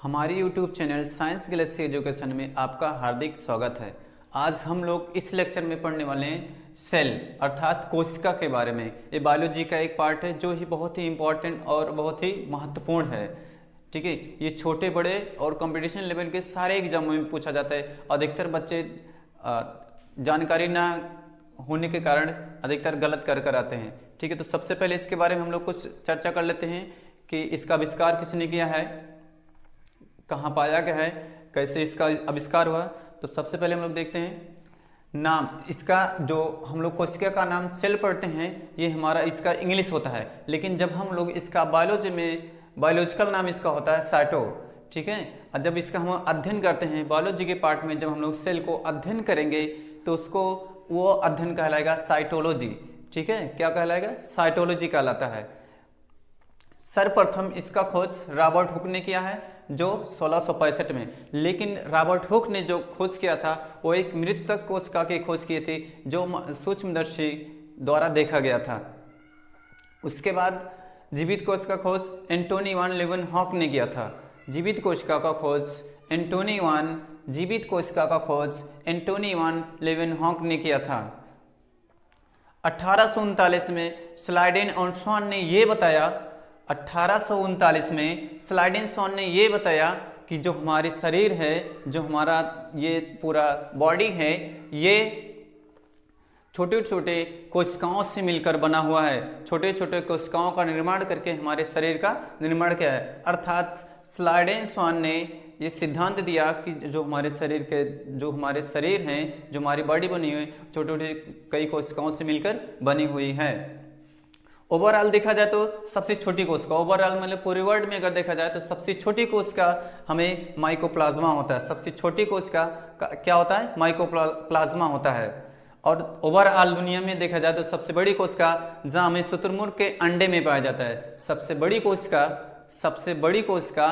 हमारी YouTube channel science Galaxy education में आपका हार्दिक स्वागत है। आज हम लोग इस लेक्चर में पढ़ने वाले हैं सेल अर्थात कोशिका के बारे में। ये बायोलॉजी का एक पार्ट है जो ही बहुत ही इम्पोर्टेंट और बहुत ही महत्वपूर्ण है। ठीक है, ये छोटे बड़े और कंपटीशन लेवल के सारे एग्जामों में पूछा जाता है। अधिकतर बच्चे जानकारी ना होने के कारण अधिकतर गलत कर आते हैं। ठीक है, तो सबसे पहले इसके बारे में हम लोग कुछ चर्चा कर लेते हैं कि इसका आविष्कार किसने किया है, कहाँ पाया गया है, कैसे इसका आविष्कार हुआ। तो सबसे पहले हम लोग देखते हैं नाम इसका। जो हम लोग कोशिका का नाम सेल पढ़ते हैं ये हमारा इसका इंग्लिश होता है, लेकिन जब हम लोग इसका बायोलॉजी में बायोलॉजिकल नाम इसका होता है साइटो। ठीक है, और जब इसका हम अध्ययन करते हैं बायोलॉजी के पार्ट में, जब हम लोग सेल को अध्ययन करेंगे तो उसको वो अध्ययन कहलाएगा साइटोलॉजी। ठीक है, क्या कहलाएगा? साइटोलॉजी कहलाता है। सर्वप्रथम इसका खोज रॉबर्ट हुक ने किया है जो 1665 में, लेकिन रॉबर्ट हुक ने जो खोज किया था वो एक मृतक कोशिका की खोज की थी जो सूक्ष्मदर्शी द्वारा देखा गया था। उसके बाद जीवित कोशिका का खोज एंटोनी वान लीeuwenhoek ने किया था। जीवित कोशिका का खोज एंटोनी वान लीeuwenhoek ने किया था। 1839 में स्लाइडेन-ऑर्डसॉन ने ये बताया 1839 में स्लाइडेन-ऑर्डसॉन ने ये बताया कि जो हमारी शरीर है, जो हमारा ये पूरा बॉडी है, ये छोटे छोटे कोशिकाओं से मिलकर बना हुआ है। छोटे छोटे कोशिकाओं का निर्माण करके हमारे शरीर का निर्माण किया है। अर्थात स्लाइडेन-ऑर्डसॉन ने ये सिद्धांत दिया कि जो हमारे शरीर हैं, जो हमारी बॉडी बनी हुई है, छोटे छोटे कई कोशिकाओं से मिलकर बनी हुई है। ओवरऑल देखा जाए तो सबसे छोटी कोशिका, ओवरऑल मतलब पूरे वर्ल्ड में अगर देखा जाए तो सबसे छोटी कोशिका हमें माइकोप्लाज्मा होता है। सबसे छोटी कोशिका क्या होता है? माइकोप्लाज्मा होता है। और ओवरऑल दुनिया में देखा जाए तो सबसे बड़ी कोशिका जहाँ हमें शुतुरमुर्ग के अंडे में पाया जाता है। सबसे बड़ी कोशिका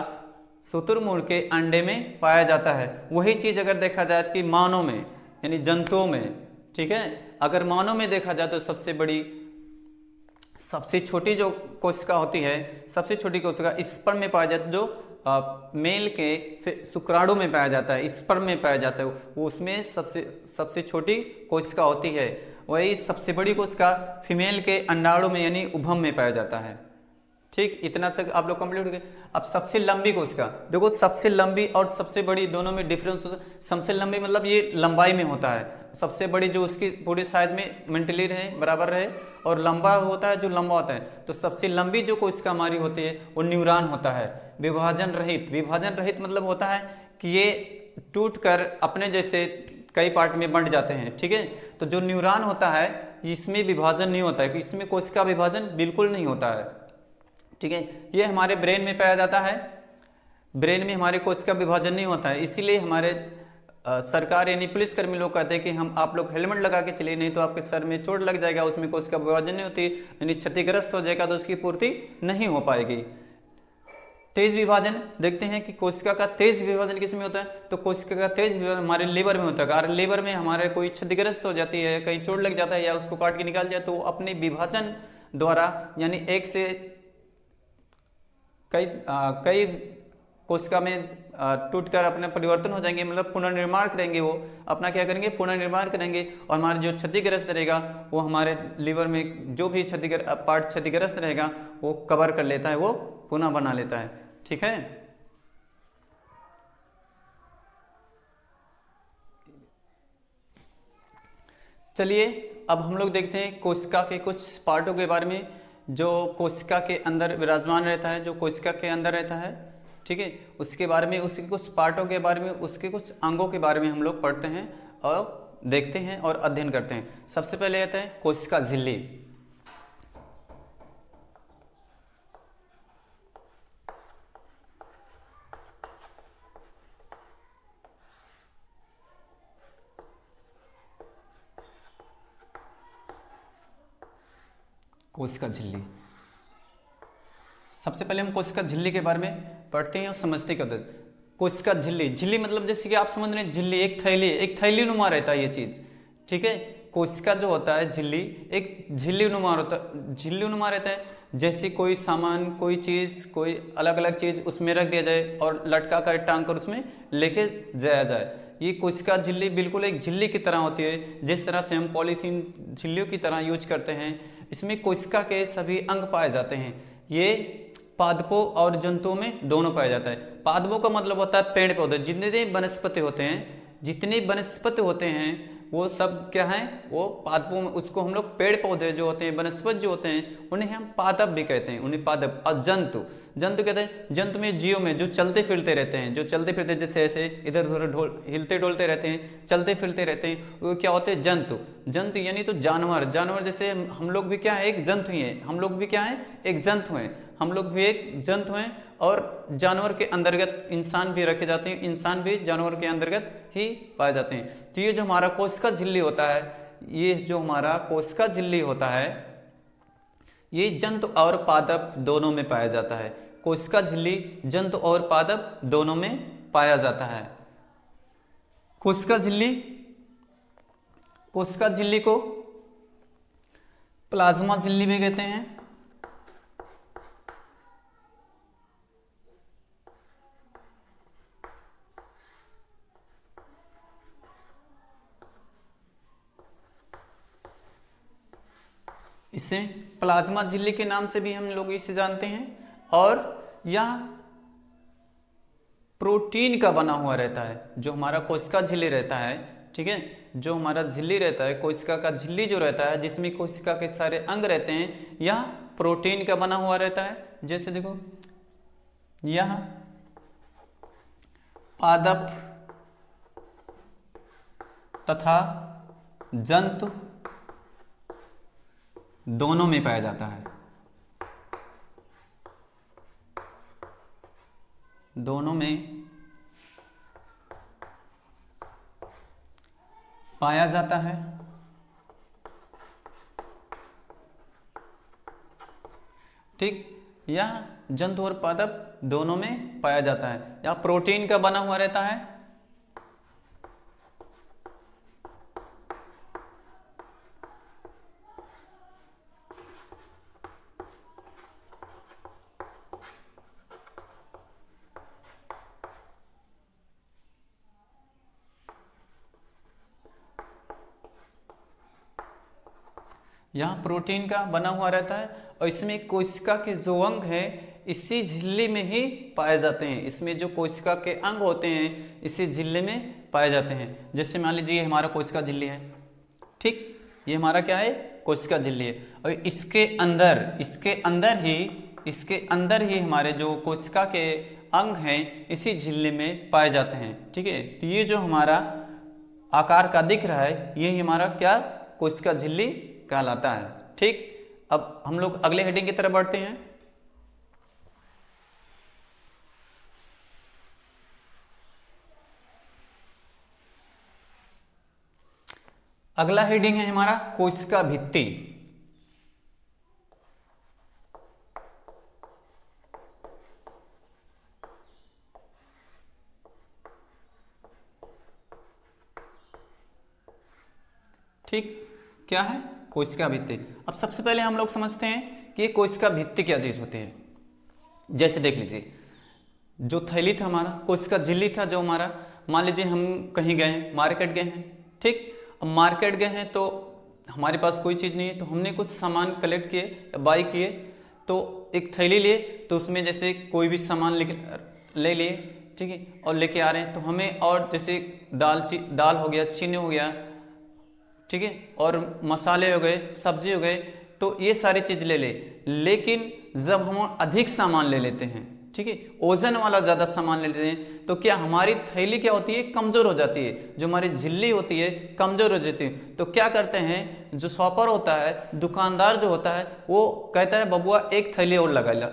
शुतुरमुर्ग के अंडे में पाया जाता है। वही चीज़ अगर देखा जाए कि मानव में यानी जंतुओं में, ठीक है, अगर मानव में देखा जाए तो सबसे छोटी जो कोशिका होती है, सबसे छोटी कोशिका स्पर्म में पाया जाता है, जो मेल के शुक्राणु में पाया जाता है, स्पर्म में पाया जाता है, वो उसमें सबसे छोटी कोशिका होती है। वही सबसे बड़ी कोशिका फीमेल के अंडाणु में यानी उभम में पाया जाता है। ठीक, इतना तक आप लोग कंप्लीट हो गए। अब सबसे लंबी कोशिका देखो, सबसे लंबी और सबसे बड़ी दोनों में डिफरेंस होता है। सबसे लंबी मतलब ये लंबाई में होता है, सबसे बड़ी जो उसकी पूरी साइज में मेंटली रहे, बराबर रहे, और लंबा होता है जो लंबा होता है। तो सबसे लंबी जो कोशिका हमारी होती है वो न्यूरॉन होता है, विभाजन रहित मतलब होता है कि ये टूट कर अपने जैसे कई पार्ट में बंट जाते हैं। ठीक है, तो जो न्यूरॉन होता है इसमें विभाजन नहीं होता है, इसमें कोशिका विभाजन बिल्कुल नहीं होता है। ठीक है, ये हमारे ब्रेन में पाया जाता है। ब्रेन में हमारे कोशिका विभाजन नहीं होता है, इसीलिए हमारे सरकार यानी पुलिसकर्मी लोग कहते हैं कि आप लोग हेलमेट लगा के चलिए, नहीं तो आपके सर में चोट लग जाएगा, उसमें कोशिका विभाजन नहीं होती यानी क्षतिग्रस्त हो जाएगा तो उसकी पूर्ति नहीं हो पाएगी। तेज विभाजन देखते हैं कि कोशिका का तेज विभाजन किस में होता है, तो कोशिका का तेज विभाजन हमारे लीवर में होता है। अगर लीवर में हमारे कोई क्षतिग्रस्त हो जाती है, कहीं चोट लग जाता है या उसको काट के निकाल जाए तो अपने विभाजन द्वारा यानी एक से कई कोशिका में टूटकर अपने परिवर्तन हो जाएंगे, मतलब पुनर्निर्माण करेंगे। वो अपना क्या करेंगे? पुनर्निर्माण करेंगे। और हमारे जो क्षतिग्रस्त रहेगा वो हमारे लीवर में जो भी पार्ट क्षतिग्रस्त रहेगा वो कवर कर लेता है, वो पुनः बना लेता है। ठीक है, चलिए अब हम लोग देखते हैं कोशिका के कुछ पार्टों के बारे में जो कोशिका के अंदर विराजमान रहता है, जो कोशिका के अंदर रहता है। ठीक है, उसके बारे में, उसके कुछ पार्टों के बारे में, उसके कुछ अंगों के बारे में हम लोग पढ़ते हैं और देखते हैं और अध्ययन करते हैं। सबसे पहले आता है कोशिका झिल्ली। कोशिका झिल्ली, सबसे पहले हम कोशिका झिल्ली के बारे में पढ़ते हैं और समझते क्या होता है। कोशिका झिल्ली मतलब जैसे कि आप समझ रहे हैं झिल्ली एक थैली नुमा रहता है ये चीज़। ठीक है, कोशिका जो होता है झिल्ली, एक झिल्ली नुमा रहता है। जैसे कोई सामान, कोई चीज़, कोई अलग अलग चीज़ उसमें रख दिया जाए और लटका कर टांग कर उसमें लेके जाया जाए, ये कोशिका झिल्ली बिल्कुल एक झिल्ली की तरह होती है। जिस तरह से हम पॉलीथीन झिल्लियों की तरह यूज करते हैं, इसमें कोशिका के सभी अंग पाए जाते हैं। ये पादपों और जंतुओं में दोनों पाया जाता है। पादपों का मतलब होता है पेड़ पौधे, जितने वनस्पति होते हैं वो सब क्या है, वो पादपों में, उसको हम लोग पेड़ पौधे जो होते हैं, वनस्पति जो होते हैं, उन्हें हम पादप भी कहते हैं, उन्हें पादप। और जंतु कहते हैं, जंतु में जीव में जो चलते फिरते रहते हैं, जैसे ऐसे इधर उधर हिलते डोलते रहते हैं, चलते फिरते रहते हैं, वो क्या होते हैं, जंतु यानी तो जानवर। जैसे हम लोग भी क्या है, एक जंतु ही है, हम लोग भी क्या है, एक जंतु हैं, हम लोग भी एक जंतु हैं। और जानवर के अंतर्गत इंसान भी रखे जाते हैं, इंसान भी जानवर के अंतर्गत ही पाए जाते हैं। तो ये जो हमारा कोशिका झिल्ली होता है, ये जंतु और पादप दोनों में पाया जाता है। कोशिका झिल्ली जंतु और पादप दोनों में पाया जाता है। कोशिका झिल्ली को प्लाज्मा झिल्ली भी कहते हैं। इसे प्लाज्मा झिल्ली के नाम से भी हम लोग इसे जानते हैं। और यह प्रोटीन का बना हुआ रहता है, जो हमारा कोशिका झिल्ली रहता है, ठीक है, जो हमारा झिल्ली रहता है, कोशिका का झिल्ली जो रहता है, जिसमें कोशिका के सारे अंग रहते हैं, यह प्रोटीन का बना हुआ रहता है। जैसे देखो, यह पादप तथा जंतु दोनों में पाया जाता है, दोनों में पाया जाता है। ठीक, यह जंतु और पादप दोनों में पाया जाता है। यह प्रोटीन का बना हुआ रहता है। यहाँ प्रोटीन का बना हुआ रहता है और इसमें कोशिका के जो अंग है इसी झिल्ली में ही पाए जाते हैं। इसमें जो कोशिका के अंग होते हैं इसी झिल्ली में पाए जाते हैं। जैसे मान लीजिए ये हमारा कोशिका झिल्ली है, ठीक, ये हमारा क्या है, कोशिका झिल्ली है। और इसके अंदर ही हमारे जो कोशिका के अंग हैं इसी झिल्ली में पाए जाते हैं। ठीक है, तो ये जो हमारा आकार का दिख रहा है ये हमारा क्या, कोशिका झिल्ली कहलाता है। ठीक, अब हम लोग अगले हेडिंग की तरफ बढ़ते हैं। अगला हेडिंग है हमारा कोशिका भित्ति। ठीक, क्या है, कोशिका भित्ति। अब सबसे पहले हम लोग समझते हैं कि कोशिका भित्ति क्या चीज होती है। जैसे देख लीजिए, जो थैली था हमारा, कोशिका झिल्ली था जो हमारा, मान लीजिए हम कहीं गए, मार्केट गए हैं, ठीक, अब मार्केट गए हैं तो हमारे पास कोई चीज़ नहीं है, तो हमने कुछ सामान कलेक्ट किए या बाई किए, तो एक थैली लिए, तो उसमें जैसे कोई भी सामान ले लिए, ठीक है, और लेके आ रहे हैं, तो हमें और जैसे दाल हो गया, चीनी हो गया, ठीक है, और मसाले हो गए, सब्जी हो गए, तो ये सारी चीज ले लेकिन जब हम अधिक सामान ले लेते हैं, ठीक है, ओजन वाला ज्यादा सामान ले लेते हैं, तो क्या हमारी थैली क्या होती है, कमजोर हो जाती है, जो हमारी झिल्ली होती है कमजोर हो जाती है। तो क्या करते हैं, जो शॉपर होता है, दुकानदार जो होता है, वो कहता है बबुआ एक थैली और लगा ला,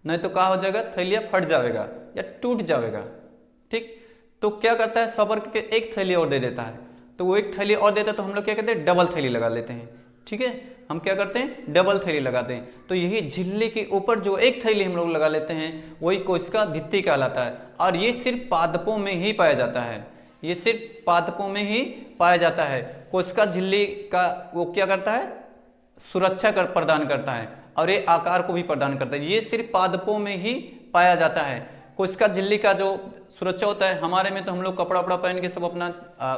नहीं तो क्या हो जाएगा, थैलिया फट जाएगा या टूट जाएगा। ठीक, तो क्या करता है, शॉपर के एक थैली और दे देता है, तो वो एक थैली और देता है, तो हम लोग क्या कहते हैं, डबल थैली लगा लेते हैं। ठीक है, हम क्या करते हैं, डबल थैली लगाते हैं। तो यही झिल्ली के ऊपर जो एक थैली हम लोग लगा लेते हैं वही कोशिका भित्ति कहलाता है। और ये सिर्फ पादपों में ही पाया जाता है, ये सिर्फ पादपों में ही पाया जाता है। कोशिका झिल्ली का वो क्या करता है, सुरक्षा प्रदान करता है और ये आकार को भी प्रदान करता है। ये सिर्फ पादपों में ही पाया जाता है। कोशिका झिल्ली का जो सुरक्षा होता है, हमारे में तो हम लोग कपड़ा वपड़ा पहन के सब अपना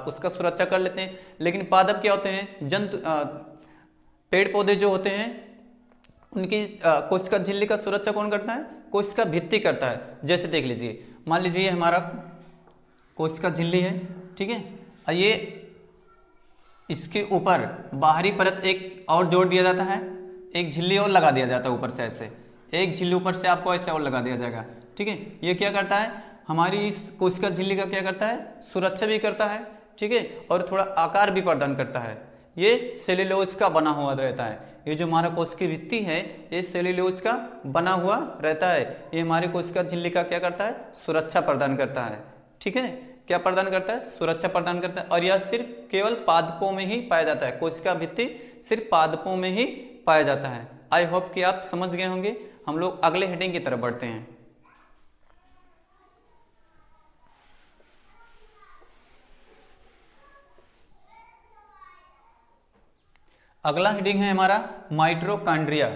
उसका सुरक्षा कर लेते हैं, लेकिन पादप क्या होते हैं, जंतु पेड़ पौधे जो होते हैं उनकी कोशिका झिल्ली का सुरक्षा कौन करता है, कोशिका भित्ति करता है। जैसे देख लीजिए, मान लीजिए हमारा कोशिका झिल्ली है, ठीक है, और ये इसके ऊपर बाहरी परत एक और जोड़ दिया जाता है, एक झिल्ली और लगा दिया जाता है ऊपर से, ऐसे एक झिल्ली ऊपर से आपको ऐसे और लगा दिया जाएगा, ठीक है। ये क्या करता है, हमारी इस कोशिका झिल्ली का क्या करता है, सुरक्षा भी करता है, ठीक है, और थोड़ा आकार भी प्रदान करता है। ये सेल्यूलोज का बना हुआ रहता है। ये जो हमारा कोशिका भित्ति है ये सेल्यूलोज का बना हुआ रहता है। ये हमारी कोशिका झिल्ली का क्या करता है, सुरक्षा प्रदान करता है, ठीक है। क्या प्रदान करता है, सुरक्षा प्रदान करता है। और यह सिर्फ केवल पादपों में ही पाया जाता है। कोशिका भित्ति सिर्फ पादपों में ही पाया जाता है। आई होप कि आप समझ गए होंगे। हम लोग अगले हेडिंग की तरफ बढ़ते हैं। अगला हेडिंग है हमारा माइटोकॉन्ड्रिया,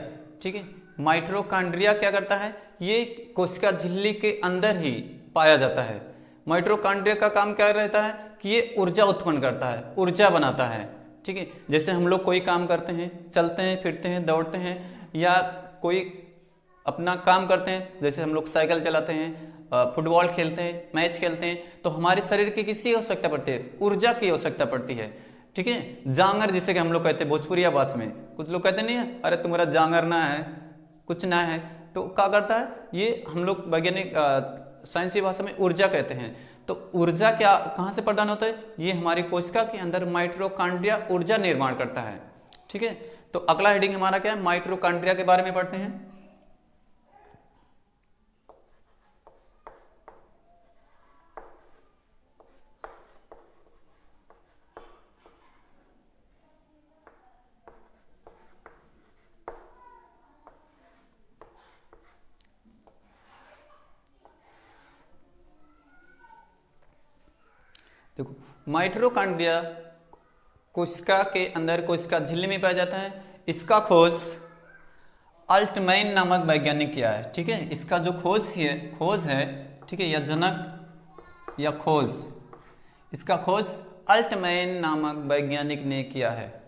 ठीक है। माइटोकॉन्ड्रिया क्या करता है, ये कोशिका झिल्ली के अंदर ही पाया जाता है। माइटोकॉन्ड्रिया का काम क्या रहता है कि ये ऊर्जा उत्पन्न करता है, ऊर्जा बनाता है, ठीक है। जैसे हम लोग कोई काम करते हैं, चलते हैं, फिरते हैं, दौड़ते हैं, या कोई अपना काम करते हैं, जैसे हम लोग साइकिल चलाते हैं, फुटबॉल खेलते हैं, मैच खेलते हैं, तो हमारे शरीर की किसकी आवश्यकता पड़ती है, ऊर्जा की आवश्यकता पड़ती है, ठीक है। जांगर जिसे कि हम लोग कहते हैं भोजपुरिया भाषा में, कुछ लोग कहते नहीं है, अरे तुम्हारा जांगर ना है, कुछ ना है, तो क्या करता है, ये हम लोग वैज्ञानिक साइंसी भाषा में ऊर्जा कहते हैं। तो ऊर्जा क्या कहाँ से प्रदान होता है, ये हमारी कोशिका के अंदर माइटोकॉन्ड्रिया ऊर्जा निर्माण करता है, ठीक है। तो अगला हेडिंग हमारा क्या है, माइटोकॉन्ड्रिया के बारे में पढ़ते हैं। देखो, माइटोकॉन्ड्रिया कोशिका के अंदर कोशिका झिल्ली में पाया जाता है। इसका खोज अल्टमैन नामक वैज्ञानिक किया है, ठीक है। इसका जो खोज है, ठीक है, या जनक या खोज, इसका खोज अल्टमैन नामक वैज्ञानिक ने किया है।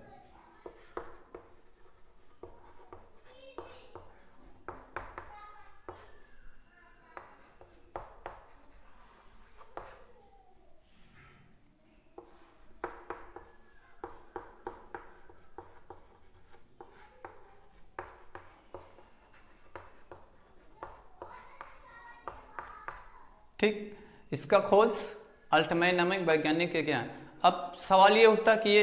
ठीक, इसका खोज अल्टमैन नामक वैज्ञानिक के क्या है। अब सवाल ये उठता कि ये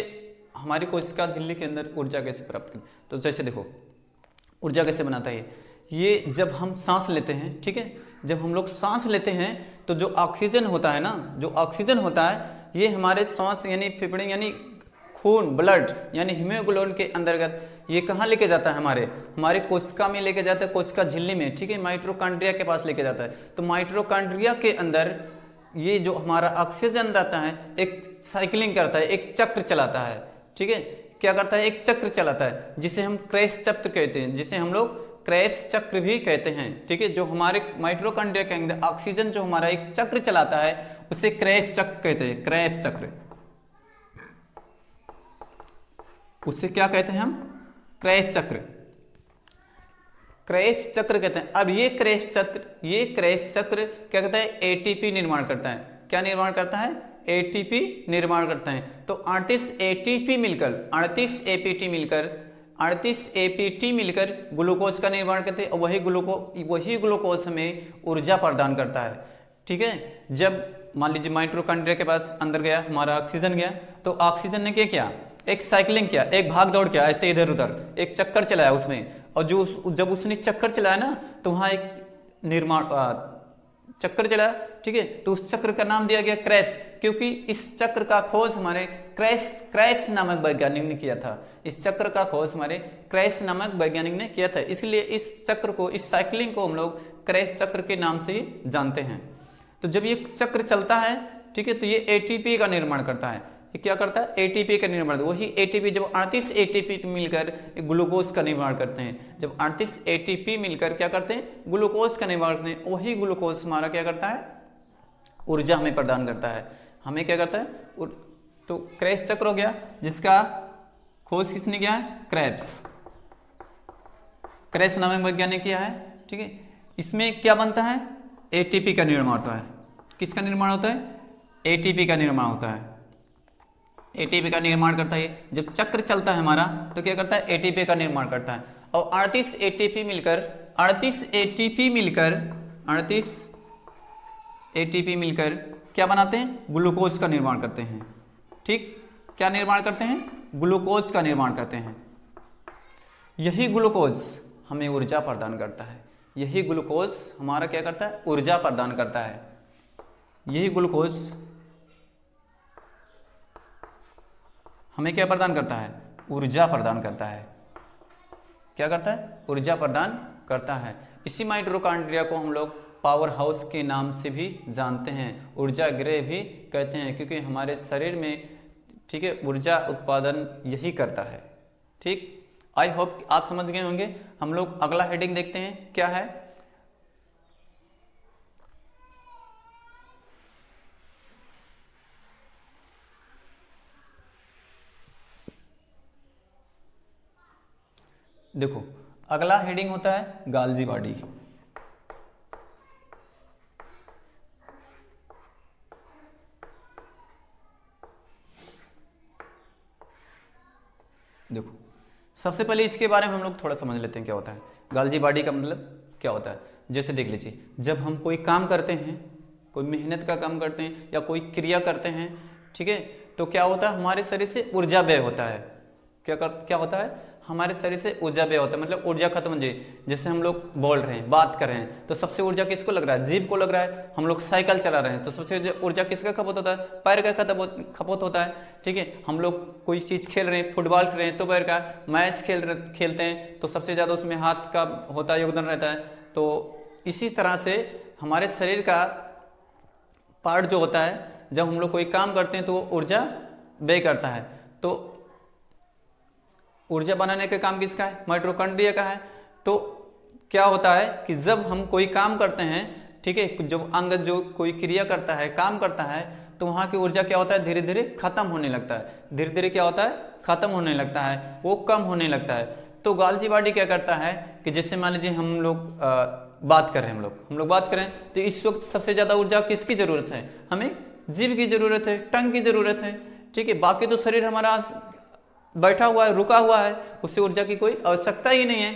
हमारी कोशिका झिल्ली के अंदर ऊर्जा कैसे प्राप्त करें। तो जैसे देखो, ऊर्जा कैसे बनाता है ये जब हम सांस लेते हैं, ठीक है, जब हम लोग सांस लेते हैं तो जो ऑक्सीजन होता है ना, जो ऑक्सीजन होता है ये हमारे सांस यानी फेफड़े यानी खून, ब्लड यानी हीमोग्लोबिन के अंतर्गत ये कहाँ लेके जाता है, हमारे कोशिका में लेके जाता है, कोशिका झिल्ली में, ठीक है, माइटोकॉन्ड्रिया के पास लेके जाता है। तो माइटोकॉन्ड्रिया के अंदर ये जो हमारा ऑक्सीजन जाता है एक साइकिलिंग करता है, एक चक्र चलाता है, ठीक है। क्या करता है, एक चक्र चलाता है जिसे हम क्रेब्स चक्र कहते हैं, जिसे हम लोग क्रेब्स चक्र भी कहते हैं, ठीक है। जो हमारे माइटोकॉन्ड्रिया के अंदर ऑक्सीजन जो हमारा एक चक्र चलाता है उसे क्रेब्स चक्र कहते हैं, क्रेब्स चक्र, उसे क्या कहते हैं हम, क्रेब्स चक्र, क्रेब्स चक्र कहते हैं। अब ये क्रेब्स चक्र क्या कहता है, एटीपी निर्माण करता है। क्या निर्माण करता है, एटीपी निर्माण करता है। तो 38 एपीटी मिलकर ग्लूकोज का निर्माण करते हैं और वही ग्लूकोज हमें ऊर्जा प्रदान करता है, ठीक है। जब मान लीजिए माइटोकॉन्ड्रिया के पास अंदर गया, हमारा ऑक्सीजन गया, तो ऑक्सीजन ने क्या किया, एक साइकिलिंग किया, एक भाग दौड़ किया, ऐसे इधर उधर एक चक्कर चलाया उसमें, और जब उसने चक्कर चलाया ना तो वहां एक निर्माण चक्कर चलाया, ठीक है। तो उस चक्र का नाम दिया गया क्रेब्स, क्योंकि इस चक्र का खोज हमारे क्रेब्स नामक वैज्ञानिक ने किया था। इस चक्र का खोज हमारे क्रेब्स नामक वैज्ञानिक ने किया था, इसलिए इस चक्र को, इस साइकिलिंग को हम लोग क्रेब्स चक्र के नाम से ही जानते हैं। तो जब ये चक्र चलता है ठीक है, तो ये एटीपी का निर्माण करता है। ये क्या करता है? एटीपी का निर्माण। वही एटीपी जब 38 एटीपी मिलकर ग्लूकोज का निर्माण करते हैं, जब 38 एटीपी मिलकर क्या करते हैं? ग्लूकोज का निर्माण करते हैं। वही ग्लूकोज हमारा क्या करता है? ऊर्जा हमें प्रदान करता है। हमें क्या करता है? तो क्रेब्स चक्र हो गया, जिसका खोज किसने किया है? क्रेब्स। क्रेब्स नामक वैज्ञानिक किया है, ठीक है। इसमें क्या बनता है? एटीपी का निर्माण होता है। किसका निर्माण होता है? एटीपी का निर्माण होता है। एटीपी का निर्माण करता है। जब चक्र चलता है हमारा तो क्या करता है? एटीपी का निर्माण करता है। और 38 एटीपी मिलकर क्या बनाते हैं? ग्लूकोज का निर्माण करते हैं। ठीक, क्या निर्माण करते हैं? ग्लूकोज का निर्माण करते हैं। यही ग्लूकोज हमें ऊर्जा प्रदान करता है। यही ग्लूकोज हमारा क्या करता है? ऊर्जा प्रदान करता है। यही ग्लूकोज हमें क्या प्रदान करता है? ऊर्जा प्रदान करता है। क्या करता है? ऊर्जा प्रदान करता है। इसी माइटोकॉन्ड्रिया को हम लोग पावर हाउस के नाम से भी जानते हैं, ऊर्जा गृह भी कहते हैं, क्योंकि हमारे शरीर में, ठीक है, ऊर्जा उत्पादन यही करता है। ठीक, आई होप आप समझ गए होंगे। हम लोग अगला हेडिंग देखते हैं, क्या है? देखो, अगला हेडिंग होता है गाल्जी बॉडी। देखो, सबसे पहले इसके बारे में हम लोग थोड़ा समझ लेते हैं क्या होता है। गाल्जी बॉडी का मतलब क्या होता है? जैसे देख लीजिए, जब हम कोई काम करते हैं, कोई मेहनत का काम करते हैं या कोई क्रिया करते हैं, ठीक है, तो क्या होता है? हमारे शरीर से ऊर्जा व्यय होता है। क्या होता है? हमारे शरीर से ऊर्जा व्यय होता है, मतलब ऊर्जा खत्म हो जाए। जैसे हम लोग बोल रहे हैं, बात कर रहे हैं, तो सबसे ऊर्जा किसको लग रहा है? जीभ को लग रहा है। हम लोग साइकिल चला रहे हैं तो सबसे ऊर्जा किसका खपत होता है? पैर का खपत होता है। ठीक है, हम लोग कोई चीज़ खेल रहे हैं, फुटबॉल खेल रहे हैं तो पैर का, मैच खेलते हैं तो सबसे ज़्यादा उसमें हाथ का होता है, योगदान रहता है। तो इसी तरह से हमारे शरीर का पार्ट जो होता है, जब हम लोग कोई काम करते हैं तो वो ऊर्जा व्यय करता है। तो ऊर्जा बनाने का काम किसका है? माइटोकॉन्ड्रिया का है। तो क्या होता है कि जब हम कोई काम करते हैं, ठीक है, जब अंग जो कोई क्रिया करता है, काम करता है, तो वहाँ की ऊर्जा क्या होता है? धीरे धीरे खत्म होने लगता है। धीरे धीरे क्या होता है? खत्म होने लगता है, वो कम होने लगता है। तो गाल्जी बॉडी क्या करता है कि जैसे मान लीजिए हम लोग बात कर रहे हैं, हम लोग बात करें, तो इस वक्त सबसे ज़्यादा ऊर्जा किसकी ज़रूरत है? हमें जीभ की ज़रूरत है, टंग की ज़रूरत है। ठीक है, बाकी तो शरीर हमारा बैठा हुआ है, रुका हुआ है, उससे ऊर्जा की कोई आवश्यकता ही नहीं है।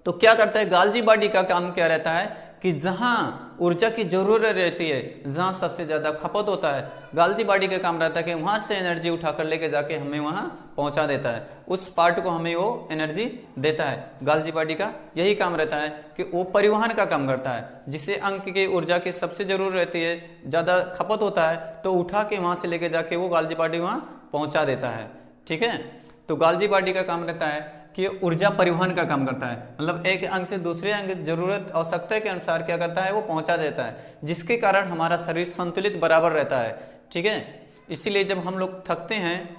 तो क्या करता है? गाल्जी बॉडी का काम क्या रहता है कि जहां ऊर्जा की जरूरत रहती है, जहां सबसे ज्यादा खपत होता है, गाल्जी बॉडी का काम रहता है कि वहां से एनर्जी उठाकर लेके जाके हमें वहां पहुंचा देता है, उस पार्ट को हमें वो एनर्जी देता है। गाल्जी बॉडी का यही काम रहता है कि वो परिवहन का काम करता है। जिसे अंग की ऊर्जा की सबसे जरूरत रहती है, ज्यादा खपत होता है, तो उठा के वहां से लेके जाके वो गाल्जी बॉडी वहां पहुंचा देता है। ठीक है, तो गाल्जी बॉडी का काम रहता है कि ऊर्जा परिवहन का काम करता है, मतलब एक अंग से दूसरे अंग जरूरत आवश्यकता के अनुसार क्या करता है? वो पहुंचा देता है, जिसके कारण हमारा शरीर संतुलित बराबर रहता है। ठीक है, इसीलिए जब हम लोग थकते हैं,